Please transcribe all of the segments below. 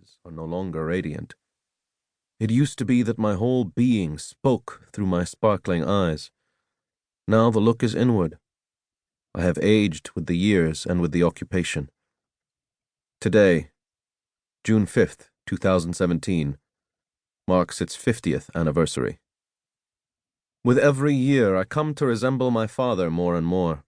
faces are no longer radiant. It used to be that my whole being spoke through my sparkling eyes. Now the look is inward. I have aged with the years and with the occupation. Today, June 5th, 2017, marks its 50th anniversary. With every year, I come to resemble my father more and more.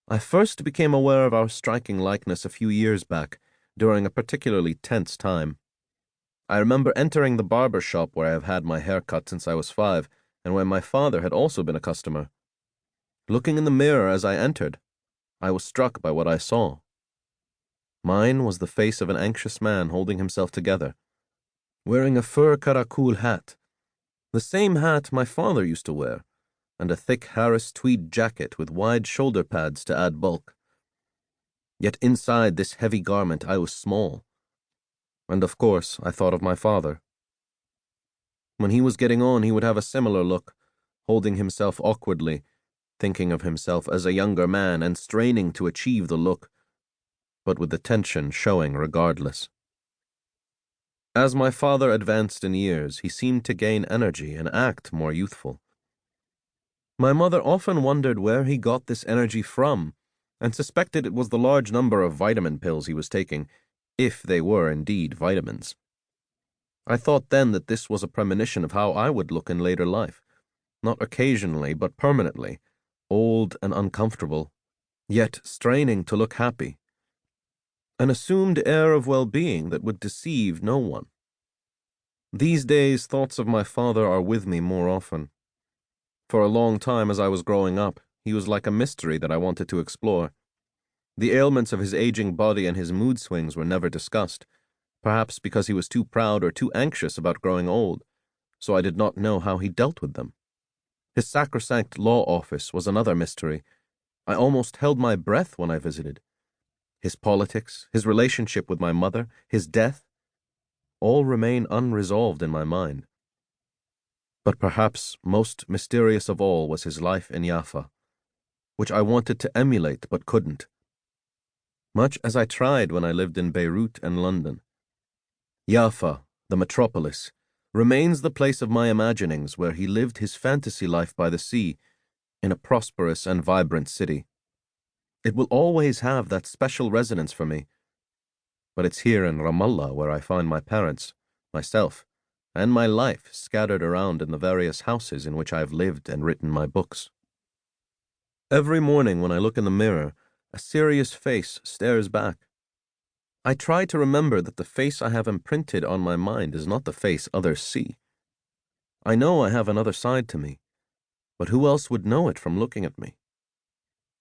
I first became aware of our striking likeness a few years back, during a particularly tense time. I remember entering the barber shop where I have had my hair cut since I was 5, and where my father had also been a customer. Looking in the mirror as I entered, I was struck by what I saw. Mine was the face of an anxious man holding himself together, wearing a fur karakul hat, the same hat my father used to wear, and a thick Harris tweed jacket with wide shoulder pads to add bulk. Yet inside this heavy garment I was small, and of course I thought of my father. When he was getting on, he would have a similar look, holding himself awkwardly, thinking of himself as a younger man and straining to achieve the look, but with the tension showing regardless. As my father advanced in years, he seemed to gain energy and act more youthful. My mother often wondered where he got this energy from, and suspected it was the large number of vitamin pills he was taking, if they were indeed vitamins. I thought then that this was a premonition of how I would look in later life, not occasionally but permanently, old and uncomfortable, yet straining to look happy. An assumed air of well-being that would deceive no one. These days, thoughts of my father are with me more often. For a long time as I was growing up, he was like a mystery that I wanted to explore. The ailments of his aging body and his mood swings were never discussed, perhaps because he was too proud or too anxious about growing old, so I did not know how he dealt with them. His sacrosanct law office was another mystery. I almost held my breath when I visited. His politics, his relationship with my mother, his death, all remain unresolved in my mind. But perhaps most mysterious of all was his life in Jaffa, which I wanted to emulate but couldn't, much as I tried when I lived in Beirut and London. Jaffa, the metropolis, remains the place of my imaginings where he lived his fantasy life by the sea, in a prosperous and vibrant city. It will always have that special resonance for me, but it's here in Ramallah where I find my parents, myself, and my life scattered around in the various houses in which I have lived and written my books. Every morning when I look in the mirror, a serious face stares back. I try to remember that the face I have imprinted on my mind is not the face others see. I know I have another side to me, but who else would know it from looking at me?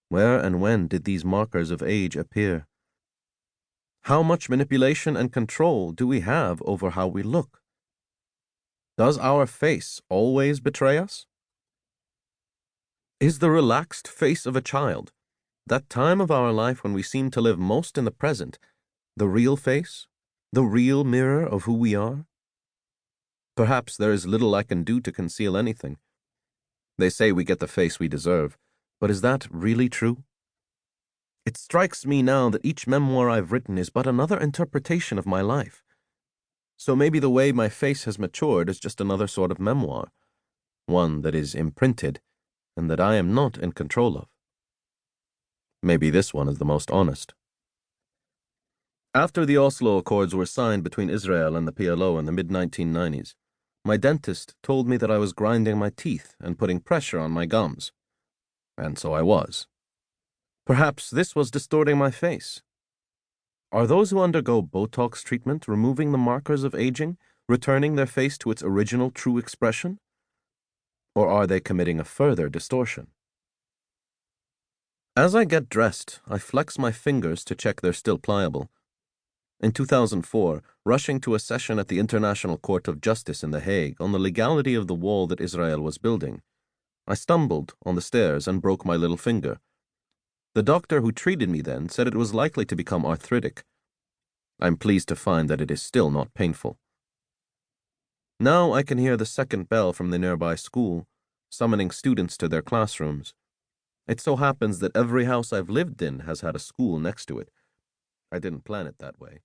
Where and when did these markers of age appear? How much manipulation and control do we have over how we look? Does our face always betray us? Is the relaxed face of a child, that time of our life when we seem to live most in the present, the real face, the real mirror of who we are? Perhaps there is little I can do to conceal anything. They say we get the face we deserve, but is that really true? It strikes me now that each memoir I've written is but another interpretation of my life. So maybe the way my face has matured is just another sort of memoir, one that is imprinted and that I am not in control of. Maybe this one is the most honest. After the Oslo Accords were signed between Israel and the PLO in the mid-1990s, my dentist told me that I was grinding my teeth and putting pressure on my gums. And so I was. Perhaps this was distorting my face. Are those who undergo Botox treatment removing the markers of aging, returning their face to its original true expression? Or are they committing a further distortion? As I get dressed, I flex my fingers to check they're still pliable. In 2004, rushing to a session at the International Court of Justice in The Hague on the legality of the wall that Israel was building, I stumbled on the stairs and broke my little finger. The doctor who treated me then said it was likely to become arthritic. I'm pleased to find that it is still not painful. Now I can hear the second bell from the nearby school, summoning students to their classrooms. It so happens that every house I've lived in has had a school next to it. I didn't plan it that way.